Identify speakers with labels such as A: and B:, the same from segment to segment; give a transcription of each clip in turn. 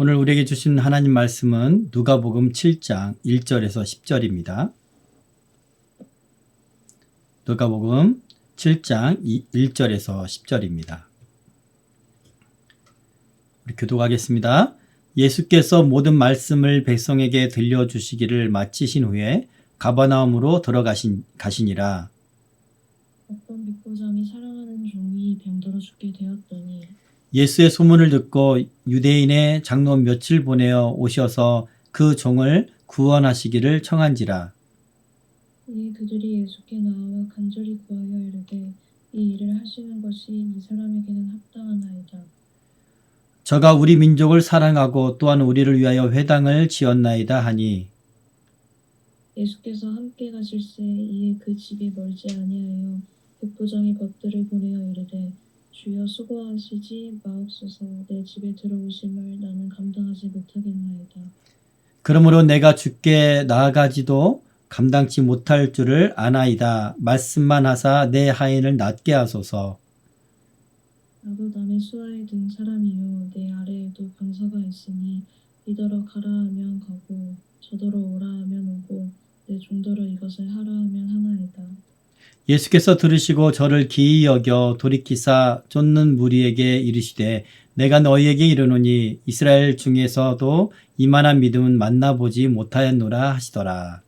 A: 오늘 우리에게 주신 하나님 말씀은 누가복음 7장 1절에서 10절입니다. 누가복음 7장 1절에서 10절입니다. 우리 교독하겠습니다. 예수께서 모든 말씀을 백성에게 들려주시기를 마치신 후에 가버나움으로 가시니라.
B: 어떤 백부장이 사랑하는 종이 병들어 죽게 되었더니
A: 예수의 소문을 듣고 유대인의 장로 몇을 보내어 오셔서 그 종을 구원하시기를 청한지라.
B: 이에 그들이 예수께 나와 간절히 구하여 이르되 이 일을 하시는 것이 이 사람에게는 합당하나이다.
A: 저가 우리 민족을 사랑하고 또한 우리를 위하여 회당을 지었나이다 하니
B: 예수께서 함께 가실새 이에 그 집이 멀지 아니하여 백부장이 벗들을 보내어 이르되 주여 수고하시지 마옵소서. 내 집에 들어오심을 나는 감당하지 못하겠나이다.
A: 그러므로 내가 주께 나아가지도 감당치 못할 줄을 아나이다. 말씀만 하사 내 하인을 낫게 하소서.
B: 나도 남의 수하에 든 사람이요 내 아래에도 강사가 있으니 이더러 가라 하면 가고 저더러 오라 하면 오고 내 종더러 이것을 하라 하면 하나이다.
A: 예수께서 들으시고 저를 기이 여겨 돌이키사 쫓는 무리에게 이르시되 내가 너희에게 이르노니 이스라엘 중에서도 이만한 믿음은 만나보지 못하였노라 하시더라.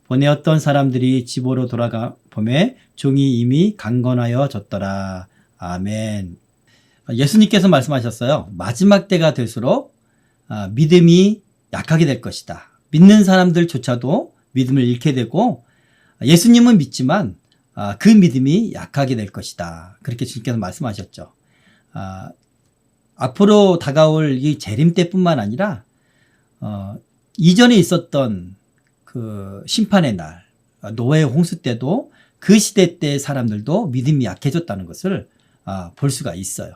A: 보내었던 사람들이 집으로 돌아가 보매 종이 이미 강건하여 졌더라. 아멘. 예수님께서 말씀하셨어요. 마지막 때가 될수록 믿음이 약하게 될 것이다. 믿는 사람들조차도 믿음을 잃게 되고 예수님은 믿지만 그 믿음이 약하게 될 것이다. 그렇게 주님께서 말씀하셨죠. 앞으로 다가올 이 재림 때뿐만 아니라 이전에 있었던 그 심판의 날, 노아의 홍수 때도 그 시대 때 사람들도 믿음이 약해졌다는 것을 볼 수가 있어요.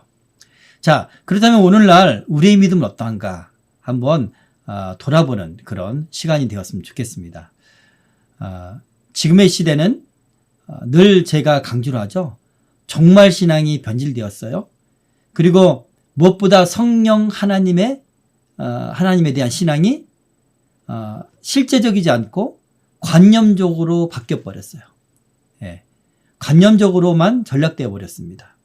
A: 자, 그렇다면 오늘날 우리의 믿음은 어떠한가 한번 돌아보는 그런 시간이 되었으면 좋겠습니다. 지금의 시대는 늘 제가 강조를 하죠. 종말 신앙이 변질되었어요. 그리고 무엇보다 성령 하나님에 대한 신앙이 실제적이지 않고 관념적으로 바뀌어 버렸어요. 예, 관념적으로만 전락되어 버렸습니다.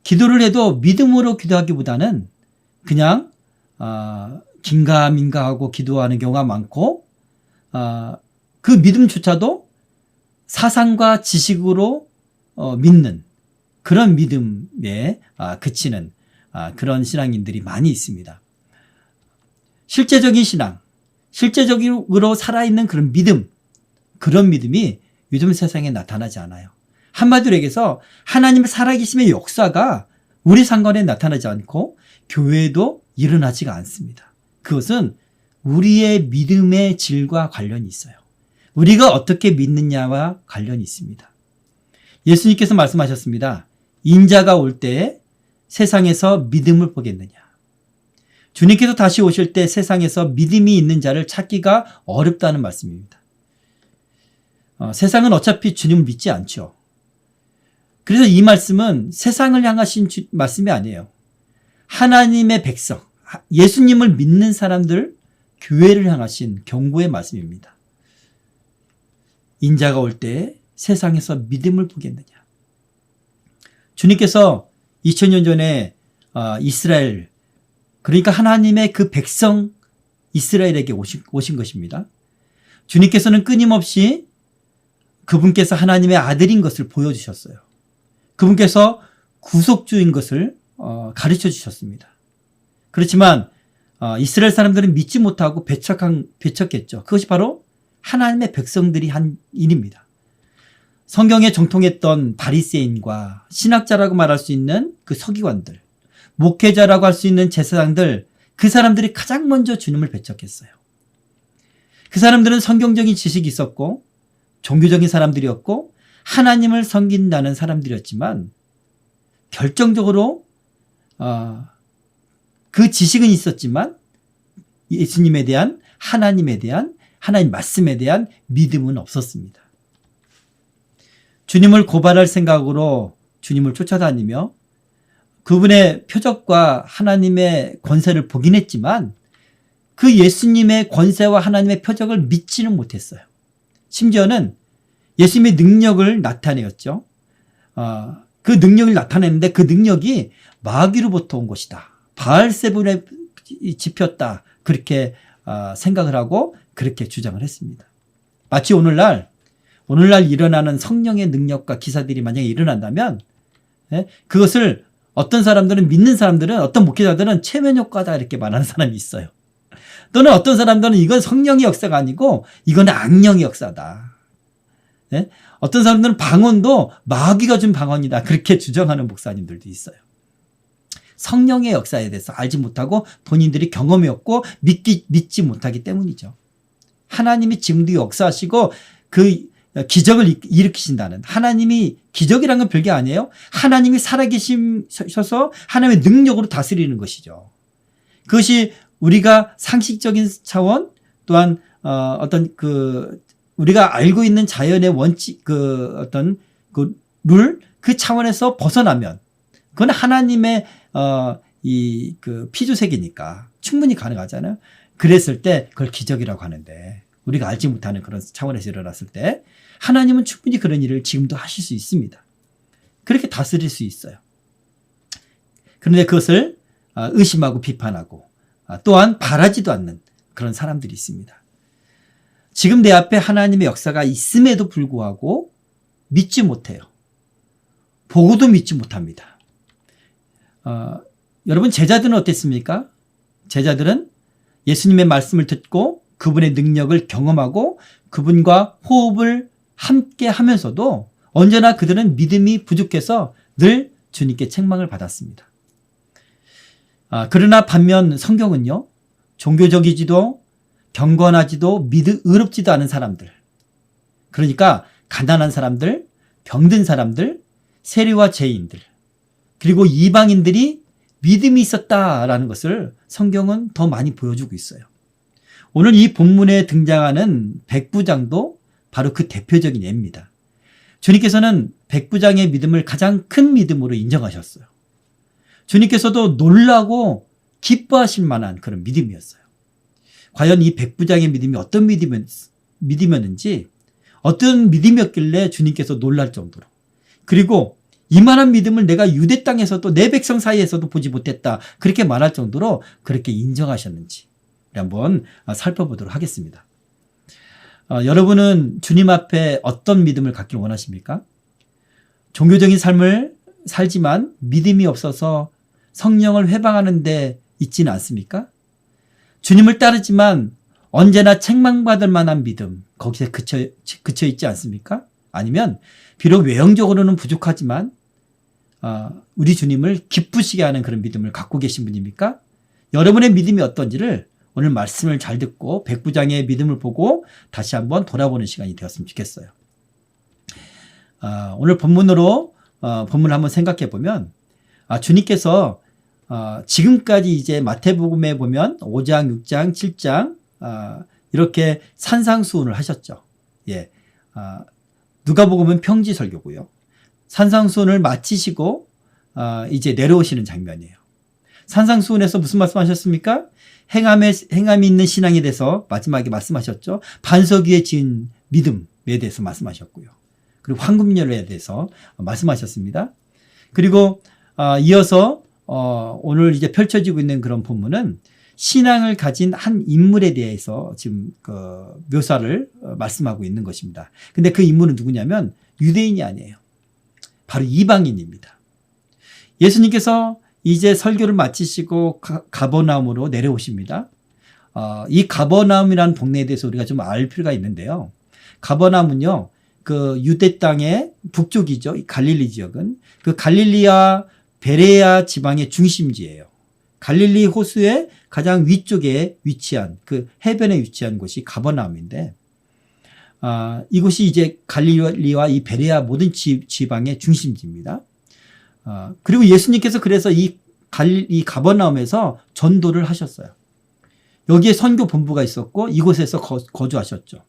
A: 기도를 해도 믿음으로 기도하기보다는 그냥 긴가민가하고 기도하는 경우가 많고 그 믿음조차도 사상과 지식으로 믿는 그런 믿음에 그치는 그런 신앙인들이 많이 있습니다. 실제적인 신앙, 실제적으로 살아있는 그런 믿음, 그런 믿음이 요즘 세상에 나타나지 않아요. 한마디로 얘기해서 하나님의 살아계심의 역사가 우리 상관에 나타나지 않고 교회도 일어나지가 않습니다. 그것은 우리의 믿음의 질과 관련이 있어요. 우리가 어떻게 믿느냐와 관련이 있습니다. 예수님께서 말씀하셨습니다. 인자가 올 때에 세상에서 믿음을 보겠느냐. 주님께서 다시 오실 때 세상에서 믿음이 있는 자를 찾기가 어렵다는 말씀입니다. 세상은 어차피 주님을 믿지 않죠. 그래서 이 말씀은 세상을 향하신 말씀이 아니에요. 하나님의 백성, 예수님을 믿는 사람들, 교회를 향하신 경고의 말씀입니다. 인자가 올 때 세상에서 믿음을 보겠느냐. 주님께서 2000년 전에 이스라엘, 그러니까 하나님의 그 백성 이스라엘에게 오신 것입니다. 주님께서는 끊임없이 그분께서 하나님의 아들인 것을 보여주셨어요. 그분께서 구속주인 것을 가르쳐 주셨습니다. 그렇지만 이스라엘 사람들은 믿지 못하고 배척했죠. 그것이 바로 하나님의 백성들이 한 일입니다. 성경에 정통했던 바리새인과 신학자라고 말할 수 있는 그 서기관들, 목회자라고 할 수 있는 제사장들, 그 사람들이 가장 먼저 주님을 배척했어요. 그 사람들은 성경적인 지식이 있었고 종교적인 사람들이었고 하나님을 섬긴다는 사람들이었지만 결정적으로 그 지식은 있었지만 예수님에 대한 하나님에 대한 하나님 말씀에 대한 믿음은 없었습니다. 주님을 고발할 생각으로 주님을 쫓아다니며 그분의 표적과 하나님의 권세를 보긴 했지만 그 예수님의 권세와 하나님의 표적을 믿지는 못했어요. 심지어는 예수님의 능력을 나타내었죠. 그 능력을 나타냈는데 그 능력이 마귀로부터 온 것이다. 바알세불에 집혔다. 그렇게 생각을 하고 그렇게 주장을 했습니다. 마치 오늘날 일어나는 성령의 능력과 기사들이 만약에 일어난다면 그것을 어떤 사람들은 믿는 사람들은 어떤 목회자들은 체면 효과다 이렇게 말하는 사람이 있어요. 또는 어떤 사람들은 이건 성령의 역사가 아니고 이건 악령의 역사다. 어떤 사람들은 방언도 마귀가 준 방언이다. 그렇게 주장하는 목사님들도 있어요. 성령의 역사에 대해서 알지 못하고 본인들이 경험이 없고 믿지 못하기 때문이죠. 하나님이 지금도 역사하시고 그 기적을 일으키신다는, 하나님이 기적이란 건 별게 아니에요. 하나님이 살아계셔서 하나님의 능력으로 다스리는 것이죠. 그것이 우리가 상식적인 차원 또한 어떤 우리가 알고 있는 자연의 원칙 어떤 룰 그 차원에서 벗어나면 그건 하나님의 피주색이니까 충분히 가능하잖아요. 그랬을 때 그걸 기적이라고 하는데 우리가 알지 못하는 그런 차원에서 일어났을 때 하나님은 충분히 그런 일을 지금도 하실 수 있습니다. 그렇게 다스릴 수 있어요. 그런데 그것을 의심하고 비판하고 또한 바라지도 않는 그런 사람들이 있습니다. 지금 내 앞에 하나님의 역사가 있음에도 불구하고 믿지 못해요. 보고도 믿지 못합니다. 여러분 제자들은 어땠습니까? 제자들은 예수님의 말씀을 듣고 그분의 능력을 경험하고 그분과 호흡을 함께 하면서도 언제나 그들은 믿음이 부족해서 늘 주님께 책망을 받았습니다. 그러나 반면 성경은요, 종교적이지도 경건하지도 의롭지도 않은 사람들, 그러니까 가난한 사람들, 병든 사람들, 세리와 죄인들, 그리고 이방인들이 믿음이 있었다라는 것을 성경은 더 많이 보여주고 있어요. 오늘 이 본문에 등장하는 백부장도 바로 그 대표적인 예입니다. 주님께서는 백부장의 믿음을 가장 큰 믿음으로 인정하셨어요. 주님께서도 놀라고 기뻐하실 만한 그런 믿음이었어요. 과연 이 백부장의 믿음이 어떤 믿음이었는지, 어떤 믿음이었길래 주님께서 놀랄 정도로, 그리고 이만한 믿음을 내가 유대 땅에서도 내 백성 사이에서도 보지 못했다 그렇게 말할 정도로 그렇게 인정하셨는지 한번 살펴보도록 하겠습니다. 여러분은 주님 앞에 어떤 믿음을 갖길 원하십니까? 종교적인 삶을 살지만 믿음이 없어서 성령을 회방하는 데 있지는 않습니까? 주님을 따르지만 언제나 책망받을 만한 믿음, 거기서 그쳐 있지 않습니까? 아니면 비록 외형적으로는 부족하지만 우리 주님을 기쁘시게 하는 그런 믿음을 갖고 계신 분입니까? 여러분의 믿음이 어떤지를 오늘 말씀을 잘 듣고 백부장의 믿음을 보고 다시 한번 돌아보는 시간이 되었으면 좋겠어요. 오늘 본문을 한번 생각해 보면 주님께서 지금까지 이제 마태복음에 보면 5장, 6장, 7장 이렇게 산상수훈을 하셨죠. 예, 누가복음은 평지설교고요. 산상수훈을 마치시고 이제 내려오시는 장면이에요. 산상수훈에서 무슨 말씀하셨습니까? 행함이 있는 신앙에 대해서 마지막에 말씀하셨죠. 반석 위에 지은 믿음에 대해서 말씀하셨고요. 그리고 황금열에 대해서 말씀하셨습니다. 그리고 이어서 오늘 이제 펼쳐지고 있는 그런 본문은 신앙을 가진 한 인물에 대해서 지금 묘사를 말씀하고 있는 것입니다. 근데 그 인물은 누구냐면 유대인이 아니에요. 바로 이방인입니다. 예수님께서 이제 설교를 마치시고 가버나움으로 내려오십니다. 이 가버나움이라는 동네에 대해서 우리가 좀 알 필요가 있는데요. 가버나움은요, 그 유대 땅의 북쪽이죠. 갈릴리 지역은 그 갈릴리와 베레아 지방의 중심지예요. 갈릴리 호수의 가장 위쪽에 위치한 그 해변에 위치한 곳이 가버나움인데, 이곳이 이제 갈릴리와 이 베레아 모든 지방의 중심지입니다. 그리고 예수님께서 그래서 이 가버나움에서 전도를 하셨어요. 여기에 선교 본부가 있었고 이곳에서 거주하셨죠.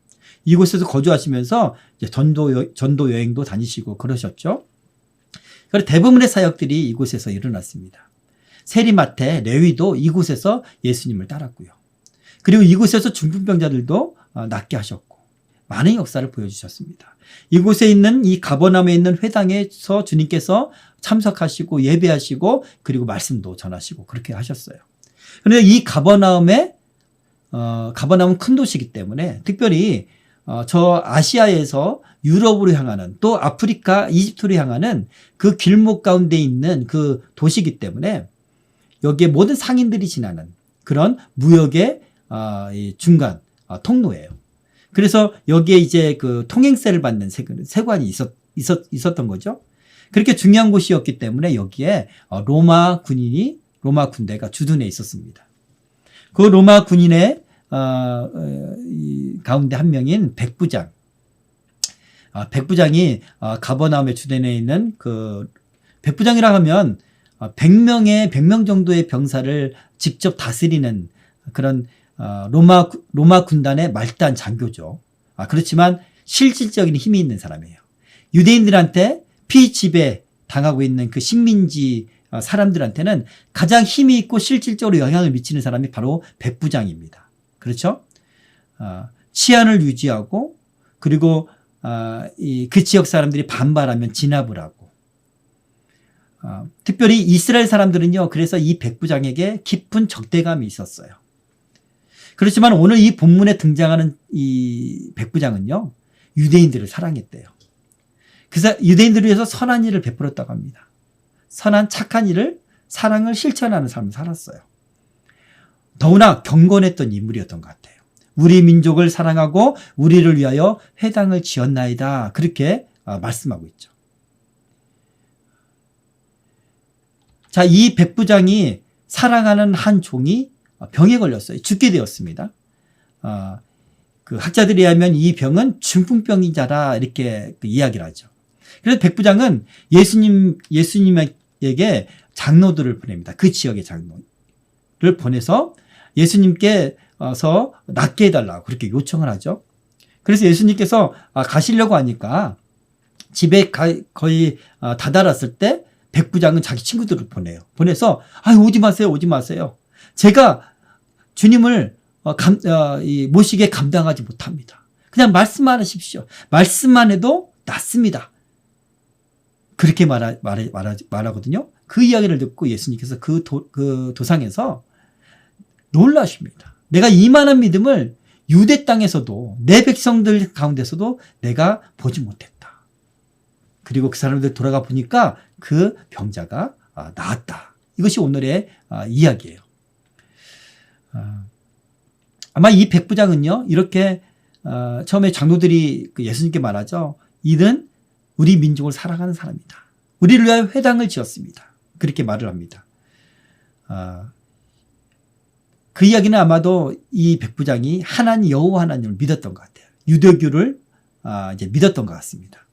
A: 이곳에서 거주하시면서 이제 전도 여행도 다니시고 그러셨죠. 그래서 대부분의 사역들이 이곳에서 일어났습니다. 세리마태, 레위도 이곳에서 예수님을 따랐고요. 그리고 이곳에서 중풍병자들도 낫게 하셨고 많은 역사를 보여주셨습니다. 이곳에 있는 이 가버나움에 있는 회당에서 주님께서 참석하시고 예배하시고 그리고 말씀도 전하시고 그렇게 하셨어요. 그런데 이 가버나움은 큰 도시이기 때문에 특별히 저 아시아에서 유럽으로 향하는 또 아프리카, 이집트로 향하는 그 길목 가운데 있는 그 도시이기 때문에 여기에 모든 상인들이 지나는 그런 무역의 중간 통로예요. 그래서 여기에 이제 그 통행세를 받는 세관이 있었던 거죠. 그렇게 중요한 곳이었기 때문에 여기에 로마 군대가 주둔해 있었습니다. 그 로마 군인의 가운데 한 명인 백부장. 백부장이 가버나움에 주둔해 있는 그 백부장이라 하면 100명 정도의 병사를 직접 다스리는 그런 로마 군단의 말단 장교죠. 그렇지만 실질적인 힘이 있는 사람이에요. 유대인들한테 피지배 당하고 있는 그 식민지 사람들한테는 가장 힘이 있고 실질적으로 영향을 미치는 사람이 바로 백부장입니다. 그렇죠? 치안을 유지하고 그리고 그 지역 사람들이 반발하면 진압을 하고 특별히 이스라엘 사람들은요. 그래서 이 백부장에게 깊은 적대감이 있었어요. 그렇지만 오늘 이 본문에 등장하는 이 백부장은요. 유대인들을 사랑했대요. 그래서 유대인들을 위해서 선한 일을 베풀었다고 합니다. 선한 착한 일을 사랑을 실천하는 삶을 살았어요. 더구나 경건했던 인물이었던 것 같아요. 우리 민족을 사랑하고 우리를 위하여 회당을 지었나이다. 그렇게 말씀하고 있죠. 자, 이 백부장이 사랑하는 한 종이 병에 걸렸어요. 죽게 되었습니다. 그 학자들에 의하면 이 병은 중풍병이자라 이렇게 이야기를 하죠. 그래서 백부장은 예수님에게 장로들을 보냅니다. 그 지역의 장로를 보내서 예수님께서 낫게 해달라고 그렇게 요청을 하죠. 그래서 예수님께서 가시려고 하니까 집에 거의 다다랐을 때 백부장은 자기 친구들을 보내요. 보내서 오지 마세요. 오지 마세요. 제가 주님을 모시게 감당하지 못합니다. 그냥 말씀만 하십시오. 말씀만 해도 낫습니다. 그렇게 말하거든요. 그 이야기를 듣고 예수님께서 그 도상에서 놀라십니다. 내가 이만한 믿음을 유대 땅에서도 내 백성들 가운데서도 내가 보지 못했다. 그리고 그 사람들 돌아가 보니까 그 병자가 나았다. 이것이 오늘의 이야기예요. 아마 이 백부장은요, 이렇게 처음에 장로들이 예수님께 말하죠. 이는 우리 민족을 사랑하는 사람이다. 우리를 위하여 회당을 지었습니다. 그렇게 말을 합니다. 그 이야기는 아마도 이 백부장이 여호와 하나님을 믿었던 것 같아요. 유대교를 이제 믿었던 것 같습니다.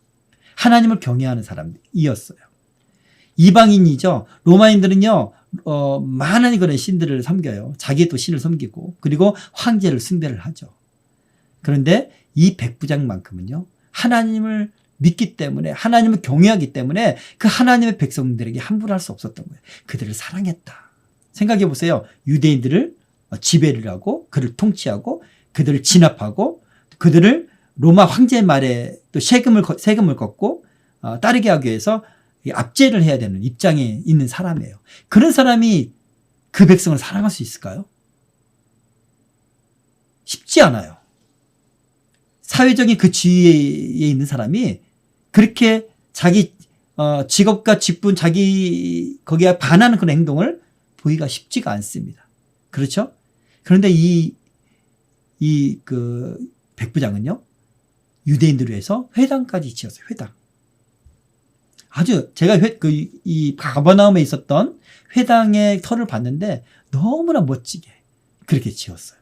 A: 하나님을 경외하는 사람이었어요. 이방인이죠. 로마인들은요, 많은 그런 신들을 섬겨요. 자기의 또 신을 섬기고, 그리고 황제를 숭배를 하죠. 그런데 이 백부장만큼은요, 하나님을 믿기 때문에, 하나님을 경외하기 때문에 그 하나님의 백성들에게 함부로 할 수 없었던 거예요. 그들을 사랑했다. 생각해 보세요. 유대인들을 지배를 하고, 그를 통치하고, 그들을 진압하고, 그들을 로마 황제 말에 또 세금을 걷고, 따르게 하기 위해서 압제를 해야 되는 입장에 있는 사람이에요. 그런 사람이 그 백성을 사랑할 수 있을까요? 쉽지 않아요. 사회적인 그 지위에 있는 사람이 그렇게 자기 직업과 직분, 자기 거기에 반하는 그런 행동을 보기가 쉽지가 않습니다. 그렇죠? 그런데 그 백부장은요, 유대인들을 위해서 회당까지 지었어요. 회당. 제가 이 가버나움에 있었던 회당의 터를 봤는데 너무나 멋지게 그렇게 지었어요.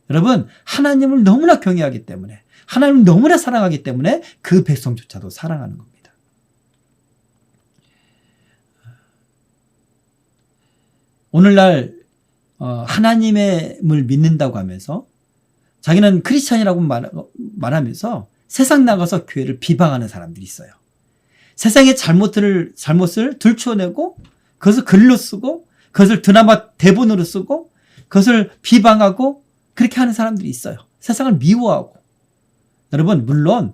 A: 여러분, 하나님을 너무나 경외하기 때문에, 하나님을 너무나 사랑하기 때문에 그 백성조차도 사랑하는 겁니다. 오늘날 하나님을 믿는다고 하면서 자기는 크리스찬이라고 말하면서 세상 나가서 교회를 비방하는 사람들이 있어요. 세상의 잘못을 들추어내고 그것을 글로 쓰고 그것을 드라마 대본으로 쓰고 그것을 비방하고 그렇게 하는 사람들이 있어요. 세상을 미워하고. 여러분, 물론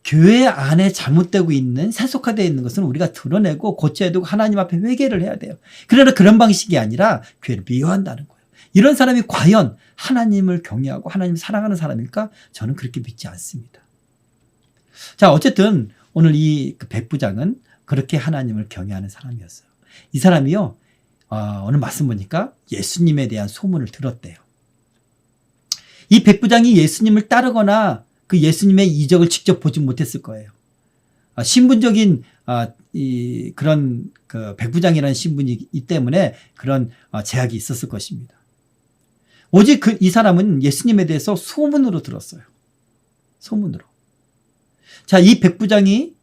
A: 교회 안에 잘못되고 있는, 세속화되어 있는 것은 우리가 드러내고 고쳐야 되고 하나님 앞에 회개를 해야 돼요. 그러나 그런 방식이 아니라 교회를 미워한다는 거예요. 이런 사람이 과연 하나님을 경외하고 하나님을 사랑하는 사람일까? 저는 그렇게 믿지 않습니다. 자, 어쨌든 오늘 이 백부장은 그렇게 하나님을 경외하는 사람이었어요. 이 사람이요, 오늘 말씀 보니까 예수님에 대한 소문을 들었대요. 이 백부장이 예수님을 따르거나 그 예수님의 이적을 직접 보지 못했을 거예요. 신분적인 그런 그 백부장이라는 신분이기 때문에 그런 제약이 있었을 것입니다. 오직 이 사람은 예수님에 대해서 소문으로 들었어요. 소문으로. 자, 이 백부장이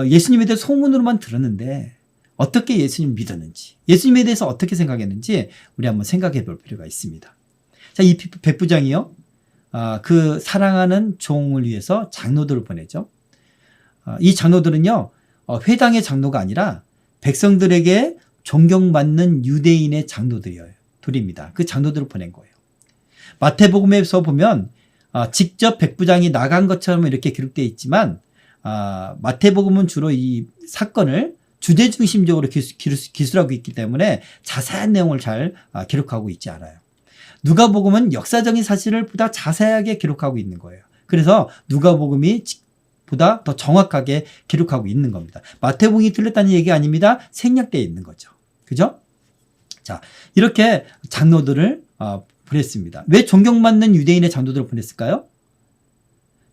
A: 예수님에 대해서 소문으로만 들었는데 어떻게 예수님을 믿었는지, 예수님에 대해서 어떻게 생각했는지 우리 한번 생각해 볼 필요가 있습니다. 자, 이 백부장이요, 그 사랑하는 종을 위해서 장로들을 보내죠. 이 장로들은요, 회당의 장로가 아니라 백성들에게 존경받는 유대인의 장로들입니다. 그 장로들을 보낸 거예요. 마태복음에서 보면 직접 백부장이 나간 것처럼 이렇게 기록되어 있지만 마태복음은 주로 이 사건을 주제 중심적으로 기술하고 있기 때문에 자세한 내용을 잘 기록하고 있지 않아요. 누가복음은 역사적인 사실을 보다 자세하게 기록하고 있는 거예요. 그래서 누가복음이 보다 더 정확하게 기록하고 있는 겁니다. 마태복음이 틀렸다는 얘기가 아닙니다. 생략되어 있는 거죠. 그죠? 자, 이렇게 장로들을 보냈습니다. 왜 존경받는 유대인의 장로들을 보냈을까요?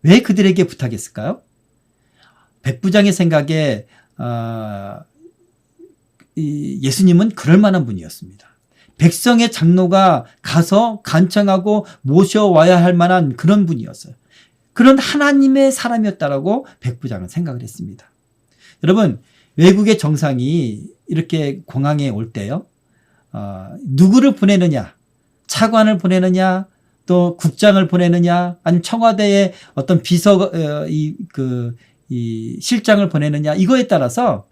A: 왜 그들에게 부탁했을까요? 백부장의 생각에 예수님은 그럴 만한 분이었습니다. 백성의 장로가 가서 간청하고 모셔와야 할 만한 그런 분이었어요. 그런 하나님의 사람이었다라고 백부장은 생각을 했습니다. 여러분, 외국의 정상이 이렇게 공항에 올 때요, 누구를 보내느냐, 차관을 보내느냐, 또 국장을 보내느냐, 아니면 청와대에 어떤 실장을 보내느냐, 이거에 따라서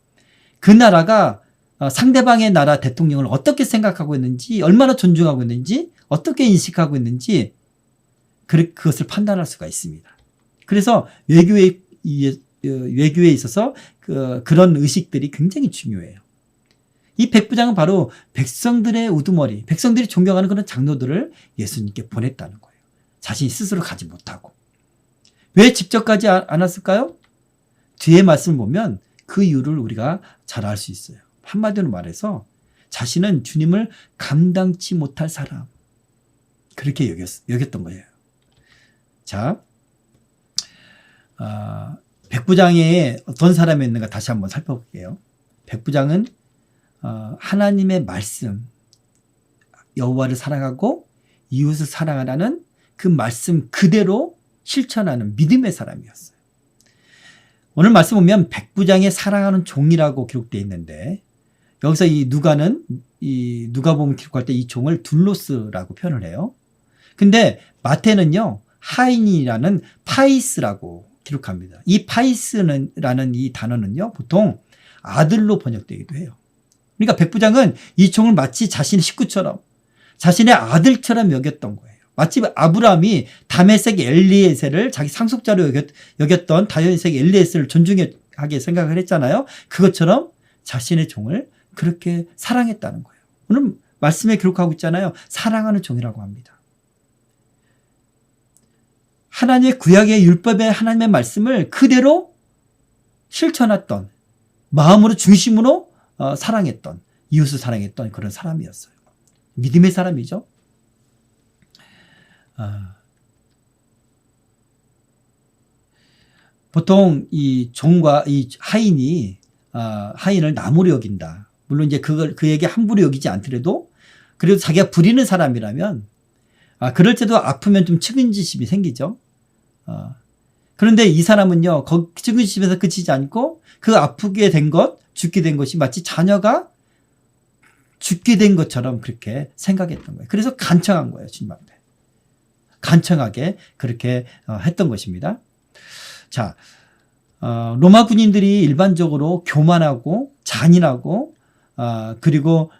A: 그 나라가 상대방의 나라 대통령을 어떻게 생각하고 있는지, 얼마나 존중하고 있는지, 어떻게 인식하고 있는지 그것을 판단할 수가 있습니다. 그래서 외교에 있어서 그런 의식들이 굉장히 중요해요. 이 백부장은 바로 백성들의 우두머리, 백성들이 존경하는 그런 장로들을 예수님께 보냈다는 거예요. 자신이 스스로 가지 못하고. 왜 직접 가지 않았을까요? 뒤에 말씀을 보면 그 이유를 우리가 잘 알 수 있어요. 한마디로 말해서 자신은 주님을 감당치 못할 사람, 그렇게 여겼던 거예요. 자, 백부장이 어떤 사람이었는가 다시 한번 살펴볼게요. 백부장은 하나님의 말씀, 여호와를 사랑하고 이웃을 사랑하라는 그 말씀 그대로 실천하는 믿음의 사람이었어요. 오늘 말씀 보면 백부장의 사랑하는 종이라고 기록되어 있는데, 여기서 이 누가복음 기록할 때 이 종을 둘로스라고 표현을 해요. 근데 마태는요, 하인이라는 파이스라고 기록합니다. 이 파이스라는 이 단어는요, 보통 아들로 번역되기도 해요. 그러니까 백부장은 이 종을 마치 자신의 식구처럼, 자신의 아들처럼 여겼던 거예요. 마치 아브라함이 다메섹 엘리에셀을 자기 상속자로 여겼던 다메섹 엘리에셀을 존중하게 생각을 했잖아요. 그것처럼 자신의 종을 그렇게 사랑했다는 거예요. 오늘 말씀에 기록하고 있잖아요. 사랑하는 종이라고 합니다. 하나님의 구약의 율법의 하나님의 말씀을 그대로 실천했던, 마음으로 중심으로 사랑했던, 이웃을 사랑했던 그런 사람이었어요. 믿음의 사람이죠. 보통 이 종과 이 하인을 나무로 여긴다. 물론 이제 그에게 함부로 여기지 않더라도, 그래도 자기가 부리는 사람이라면, 그럴 때도 아프면 좀 측은지심이 생기죠. 그런데 이 사람은요, 측은지심에서 그치지 않고 그 아프게 된 것, 죽게 된 것이 마치 자녀가 죽게 된 것처럼 그렇게 생각했던 거예요. 그래서 간청한 거예요, 주님 앞에. 간청하게 그렇게 했던 것입니다. 자, 로마 군인들이 일반적으로 교만하고 잔인하고 그리고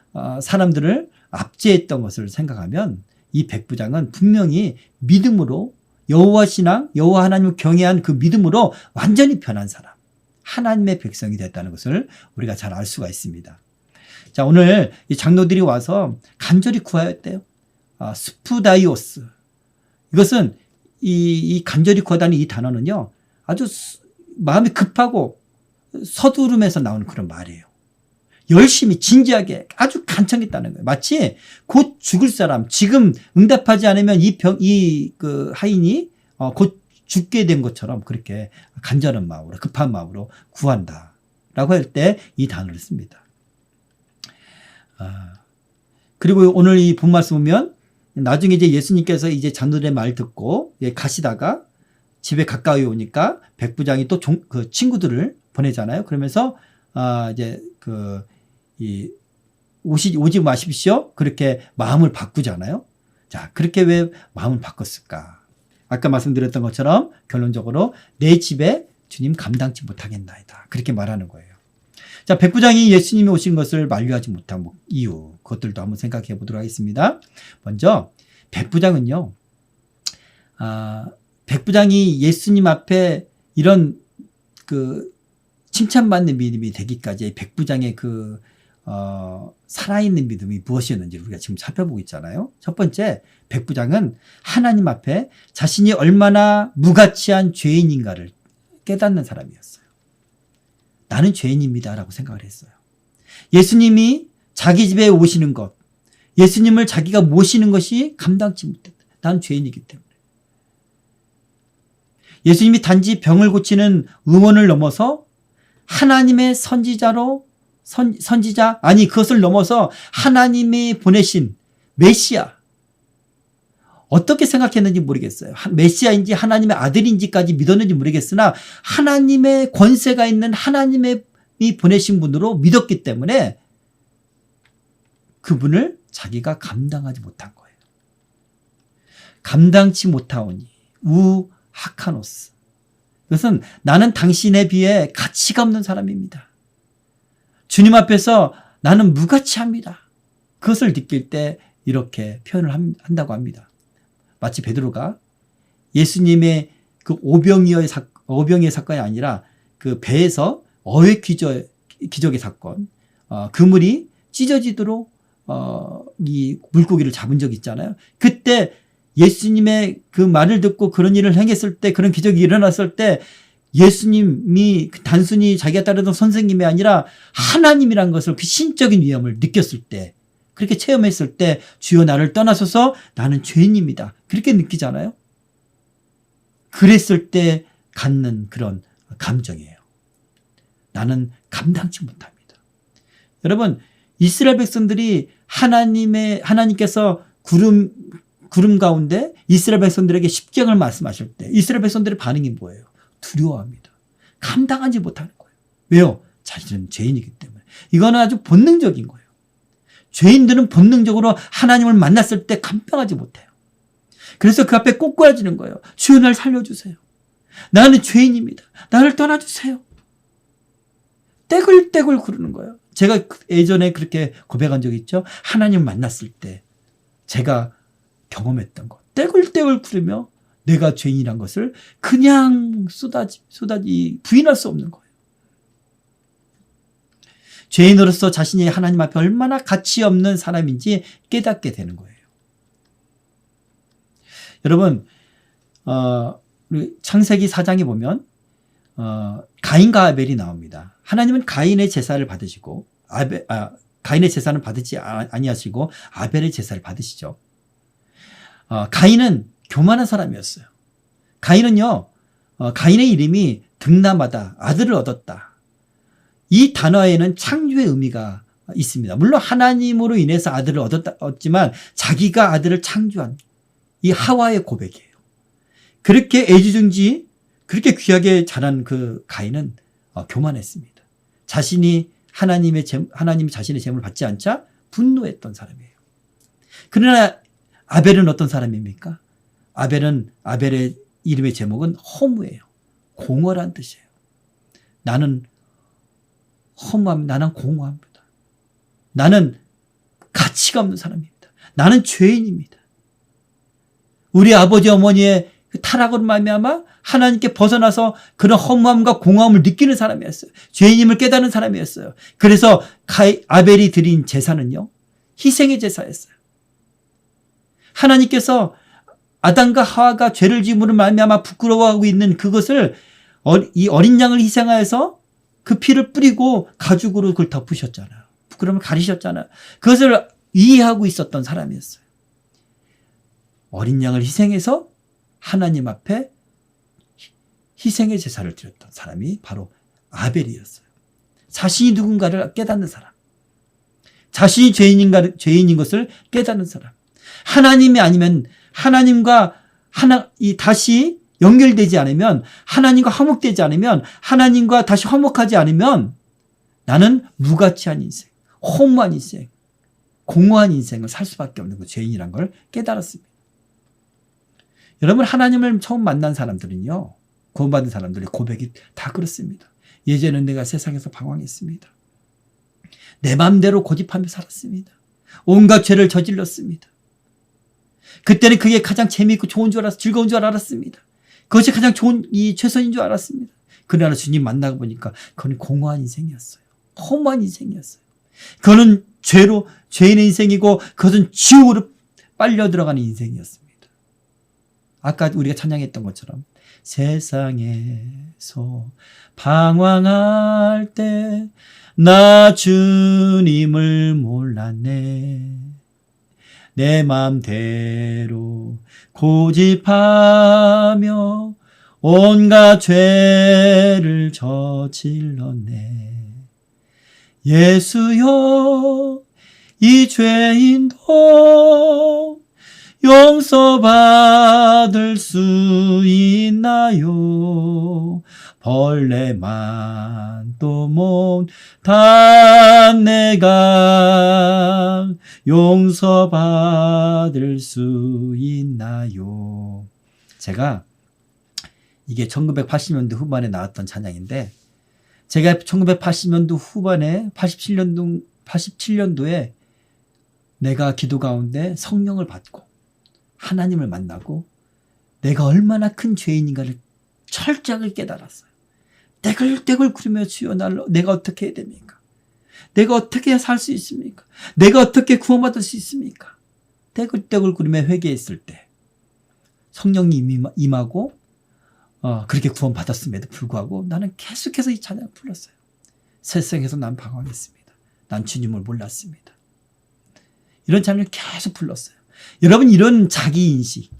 A: 사람들을 압제했던 것을 생각하면 이 백부장은 분명히 믿음으로 여호와 신앙, 여호와 하나님을 경외한 그 믿음으로 완전히 변한 사람, 하나님의 백성이 됐다는 것을 우리가 잘 알 수가 있습니다. 자, 오늘 이 장로들이 와서 간절히 구하였대요. 스푸다이오스. 이것은 이 간절히 구하다는 이 단어는요, 아주 마음이 급하고 서두름에서 나오는 그런 말이에요. 열심히 진지하게 아주 간청했다는 거예요. 마치 곧 죽을 사람, 지금 응답하지 않으면 그 하인이 곧 죽게 된 것처럼 그렇게 간절한 마음으로, 급한 마음으로 구한다 라고 할 때 이 단어를 씁니다. 그리고 오늘 이 본 말씀 보면 나중에 이제 예수님께서 이제 장로들의 말 듣고 가시다가 집에 가까이 오니까 백부장이 또 그 친구들을 보내잖아요. 그러면서 이제 오지 마십시오. 그렇게 마음을 바꾸잖아요. 자, 그렇게 왜 마음을 바꿨을까? 아까 말씀드렸던 것처럼 결론적으로 내 집에 주님 감당치 못하겠나이다. 그렇게 말하는 거예요. 자, 백부장이 예수님이 오신 것을 만류하지 못한 이유, 그것들도 한번 생각해 보도록 하겠습니다. 먼저 백부장은요, 백부장이 예수님 앞에 이런 칭찬받는 믿음이 되기까지 백부장의 살아있는 믿음이 무엇이었는지 우리가 지금 살펴보고 있잖아요. 첫 번째, 백부장은 하나님 앞에 자신이 얼마나 무가치한 죄인인가를 깨닫는 사람이었어요. 나는 죄인입니다 라고 생각을 했어요. 예수님이 자기 집에 오시는 것, 예수님을 자기가 모시는 것이 감당치 못했다. 나는 죄인이기 때문에. 예수님이 단지 병을 고치는 의원을 넘어서 하나님의 그것을 넘어서 하나님이 보내신 메시아, 어떻게 생각했는지 모르겠어요. 메시아인지 하나님의 아들인지까지 믿었는지 모르겠으나 하나님의 권세가 있는 하나님이 보내신 분으로 믿었기 때문에 그분을 자기가 감당하지 못한 거예요. 감당치 못하오니 우하카노스. 그것은 나는 당신에 비해 가치가 없는 사람입니다. 주님 앞에서 나는 무가치합니다. 그것을 느낄 때 이렇게 표현을 한다고 합니다. 마치 베드로가 예수님의 그 오병이어의 사건이 아니라 그 배에서 어획 기적의 사건, 그물이 찢어지도록 이 물고기를 잡은 적이 있잖아요. 그때 예수님의 그 말을 듣고 그런 일을 행했을 때, 그런 기적이 일어났을 때 예수님이 단순히 자기가 따르던 선생님이 아니라 하나님이란 것을, 그 신적인 위엄을 느꼈을 때, 그렇게 체험했을 때 주여 나를 떠나소서 나는 죄인입니다. 그렇게 느끼잖아요. 그랬을 때 갖는 그런 감정이에요. 나는 감당치 못합니다. 여러분, 이스라엘 백성들이 하나님께서 구름 가운데 이스라엘 백성들에게 십경을 말씀하실 때 이스라엘 백성들의 반응이 뭐예요? 두려워합니다. 감당하지 못하는 거예요. 왜요? 자신은 죄인이기 때문에. 이거는 아주 본능적인 거예요. 죄인들은 본능적으로 하나님을 만났을 때 감당하지 못해요. 그래서 그 앞에 꼬꾸라지는 거예요. 주여 날 살려주세요. 나는 죄인입니다. 나를 떠나주세요. 떼굴떼굴 구르는 거예요. 제가 예전에 그렇게 고백한 적이 있죠. 하나님 만났을 때 제가 경험했던 것. 떼굴떼굴 구르며 내가 죄인이란 것을 그냥 쏟아지 부인할 수 없는 거예요. 죄인으로서 자신이 하나님 앞에 얼마나 가치 없는 사람인지 깨닫게 되는 거예요. 여러분, 우리 창세기 4장에 보면 가인과 아벨이 나옵니다. 하나님은 가인의 제사를 받으시고 가인의 제사는 받지 아니하시고 아벨의 제사를 받으시죠. 가인은 교만한 사람이었어요. 가인은요, 가인의 이름이 등남하다, 아들을 얻었다. 이 단어에는 창조의 의미가 있습니다. 물론 하나님으로 인해서 아들을 얻었지만 자기가 아들을 창조한 이 하와의 고백이에요. 그렇게 애지중지 그렇게 귀하게 자란 그 가인은 교만했습니다. 자신이 하나님이 자신의 재물을 받지 않자 분노했던 사람이에요. 그러나 아벨은 어떤 사람입니까? 아벨의 이름의 제목은 허무예요. 공허란 뜻이에요. 나는 허무합니다. 나는 공허합니다. 나는 가치가 없는 사람입니다. 나는 죄인입니다. 우리 아버지 어머니의 타락으로 말미암아 하나님께 벗어나서 그런 허무함과 공허함을 느끼는 사람이었어요. 죄인임을 깨닫는 사람이었어요. 그래서 아벨이 드린 제사는요, 희생의 제사였어요. 하나님께서 아담과 하와가 죄를 지음으로 말미암아 부끄러워하고 있는 그것을 이 어린 양을 희생하여서 그 피를 뿌리고 가죽으로 그걸 덮으셨잖아요. 부끄러움을 가리셨잖아요. 그것을 이해하고 있었던 사람이었어요. 어린 양을 희생해서 하나님 앞에 희생의 제사를 드렸던 사람이 바로 아벨이었어요. 자신이 누군가를 깨닫는 사람. 자신이 죄인인 것을 깨닫는 사람. 하나님이 아니면 하나님과 다시 연결되지 않으면, 하나님과 화목되지 않으면, 하나님과 다시 화목하지 않으면 나는 무가치한 인생, 허무한 인생, 공허한 인생을 살 수밖에 없는 그 죄인이란 걸 깨달았습니다. 여러분, 하나님을 처음 만난 사람들은요, 구원받은 사람들의 고백이 다 그렇습니다. 예전에는 내가 세상에서 방황했습니다. 내 마음대로 고집하며 살았습니다. 온갖 죄를 저질렀습니다. 그때는 그게 가장 재미있고 좋은 줄 알았어, 즐거운 줄 알았습니다. 그것이 가장 좋은 최선인 줄 알았습니다. 그러나 주님 만나고 보니까 그건 공허한 인생이었어요. 허무한 인생이었어요. 그거는 죄인의 인생이고 그것은 지옥으로 빨려 들어가는 인생이었습니다. 아까 우리가 찬양했던 것처럼 세상에서 방황할 때 나 주님을 몰랐네. 내 맘대로 고집하며 온갖 죄를 저질렀네. 예수여, 이 죄인도 용서받을 수 있나요? 벌레만 또 못한 내가 용서받을 수 있나요? 제가 이게 1980년도 후반에 나왔던 찬양인데, 제가 1980년도 후반에 87년도에 내가 기도 가운데 성령을 받고 하나님을 만나고 내가 얼마나 큰 죄인인가를 철저하게 깨달았어요. 떼굴떼굴 구르며 주여 내가 어떻게 해야 됩니까? 내가 어떻게 해야 살 수 있습니까? 내가 어떻게 구원받을 수 있습니까? 떼굴떼굴 구르며 회개했을 때 성령이 임하고 그렇게 구원받았음에도 불구하고 나는 계속해서 이 찬양을 불렀어요. 세상에서 난 방황했습니다. 난 주님을 몰랐습니다. 이런 찬양을 계속 불렀어요. 여러분, 이런 자기인식,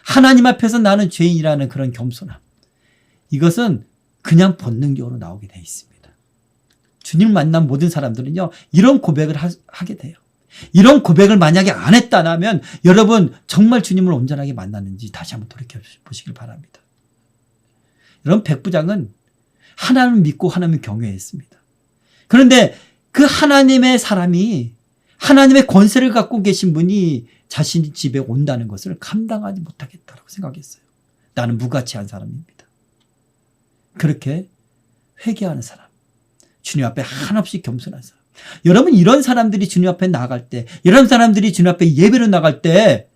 A: 하나님 앞에서 나는 죄인이라는 그런 겸손함, 이것은 그냥 본능적으로 나오게 돼 있습니다. 주님을 만난 모든 사람들은요, 이런 고백을 하게 돼요. 이런 고백을 만약에 안 했다면 여러분 정말 주님을 온전하게 만났는지 다시 한번 돌이켜 보시길 바랍니다. 여러분, 백부장은 하나님을 믿고 하나님을 경외했습니다. 그런데 그 하나님의 사람이, 하나님의 권세를 갖고 계신 분이 자신의 집에 온다는 것을 감당하지 못하겠다고 생각했어요. 나는 무가치한 사람입니다. 그렇게 회개하는 사람, 주님 앞에 한없이 겸손한 사람. 여러분, 이런 사람들이 주님 앞에 나갈 때, 이런 사람들이 주님 앞에 예배로 나갈 때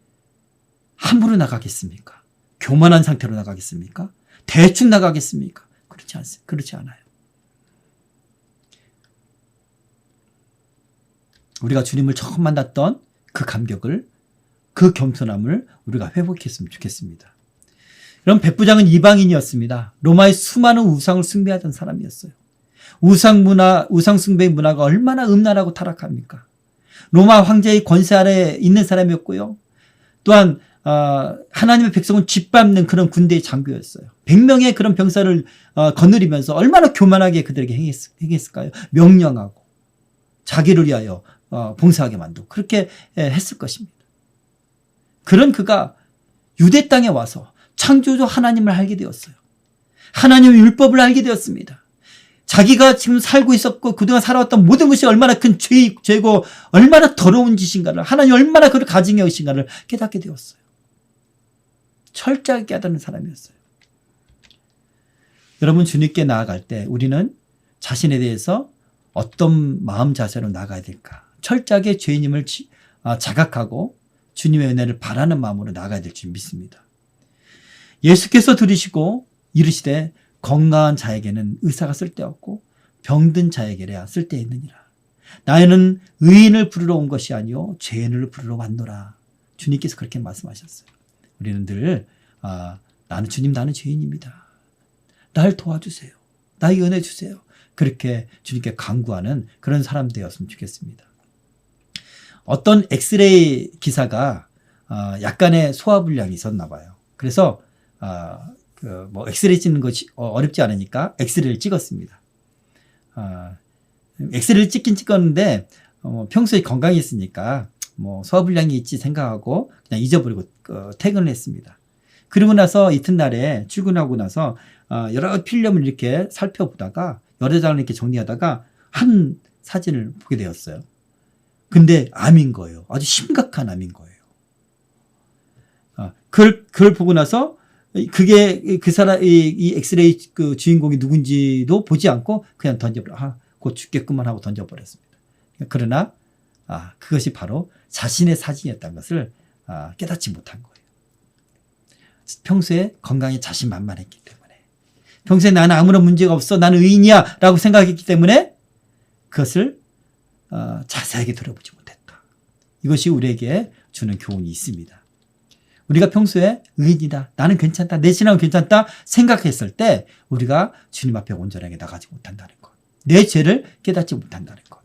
A: 함부로 나가겠습니까? 교만한 상태로 나가겠습니까? 대충 나가겠습니까? 그렇지 않아요. 우리가 주님을 처음 만났던 그 감격을, 그 겸손함을 우리가 회복했으면 좋겠습니다. 그럼 백부장은 이방인이었습니다. 로마의 수많은 우상을 숭배하던 사람이었어요. 우상 숭배의 문화가 얼마나 음란하고 타락합니까? 로마 황제의 권세 아래에 있는 사람이었고요. 또한 하나님의 백성을 짓밟는 그런 군대의 장교였어요. 100명의 그런 병사를 거느리면서 얼마나 교만하게 그들에게 행했을까요? 명령하고 자기를 위하여 봉사하게 만들고 그렇게 했을 것입니다. 그런 그가 유대 땅에 와서 창조주 하나님을 알게 되었어요. 하나님의 율법을 알게 되었습니다. 자기가 지금 살고 있었고 그동안 살아왔던 모든 것이 얼마나 큰 죄고 얼마나 더러운 짓인가를, 하나님 얼마나 그를 가증해 오신가를 깨닫게 되었어요. 철저하게 깨닫는 사람이었어요. 여러분, 주님께 나아갈 때 우리는 자신에 대해서 어떤 마음 자세로 나가야 될까? 철저하게 죄인임을 자각하고 주님의 은혜를 바라는 마음으로 나가야 될 줄 믿습니다. 예수께서 들으시고 이르시되 건강한 자에게는 의사가 쓸데없고 병든 자에게야 쓸데있느니라. 나는 의인을 부르러 온 것이 아니요 죄인을 부르러 왔노라. 주님께서 그렇게 말씀하셨어요. 우리는 늘 나는 주님, 나는 죄인입니다. 날 도와주세요. 나에게 은혜 주세요. 그렇게 주님께 간구하는 그런 사람 되었으면 좋겠습니다. 어떤 엑스레이 기사가 약간의 소화불량이 있었나 봐요. 그래서 엑스레이 찍는 것이 어렵지 않으니까 엑스레이를 찍었습니다. 엑스레이를 찍긴 찍었는데 평소에 건강했으니까 소화불량이 있지 생각하고 그냥 잊어버리고 퇴근을 했습니다. 그러고 나서 이튿날에 출근하고 나서 여러 필름을 이렇게 살펴보다가 여러 장을 이렇게 정리하다가 한 사진을 보게 되었어요. 근데 암인 거예요. 아주 심각한 암인 거예요. 그걸 보고 나서 그게 그 사람 이 엑스레이 그 주인공이 누군지도 보지 않고 그냥 곧 죽겠구만 하고 던져버렸습니다. 그러나 그것이 바로 자신의 사진이었다는 것을 깨닫지 못한 거예요. 평소에 건강에 자신만만했기 때문에, 평소에 나는 아무런 문제가 없어, 나는 의인이야 라고 생각했기 때문에 그것을 자세하게 들어보지 못했다. 이것이 우리에게 주는 교훈이 있습니다. 우리가 평소에 의인이다, 나는 괜찮다, 내 신앙은 괜찮다 생각했을 때 우리가 주님 앞에 온전하게 나가지 못한다는 것, 내 죄를 깨닫지 못한다는 것,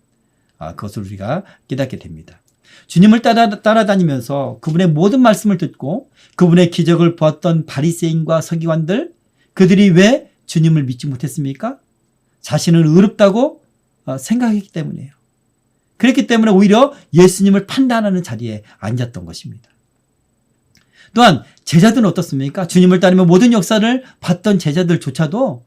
A: 그것을 우리가 깨닫게 됩니다. 주님을 따라다니면서 그분의 모든 말씀을 듣고 그분의 기적을 보았던 바리새인과 서기관들, 그들이 왜 주님을 믿지 못했습니까? 자신은 의롭다고 생각했기 때문이에요. 그렇기 때문에 오히려 예수님을 판단하는 자리에 앉았던 것입니다. 또한 제자들은 어떻습니까? 주님을 따르며 모든 역사를 봤던 제자들조차도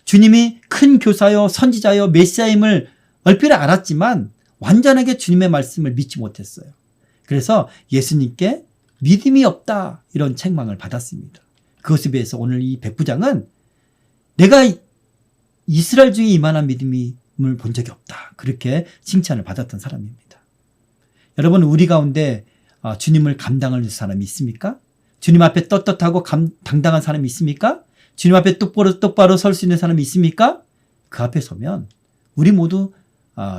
A: 주님이 큰 교사요, 선지자요, 메시아임을 얼핏 알았지만 완전하게 주님의 말씀을 믿지 못했어요. 그래서 예수님께 믿음이 없다, 이런 책망을 받았습니다. 그것에 비해서 오늘 이 백부장은 내가 이스라엘 중에 이만한 믿음을 본 적이 없다, 그렇게 칭찬을 받았던 사람입니다. 여러분, 우리 가운데 주님을 감당할 사람이 있습니까? 주님 앞에 떳떳하고 당당한 사람이 있습니까? 주님 앞에 똑바로 설 수 있는 사람이 있습니까? 그 앞에 서면 우리 모두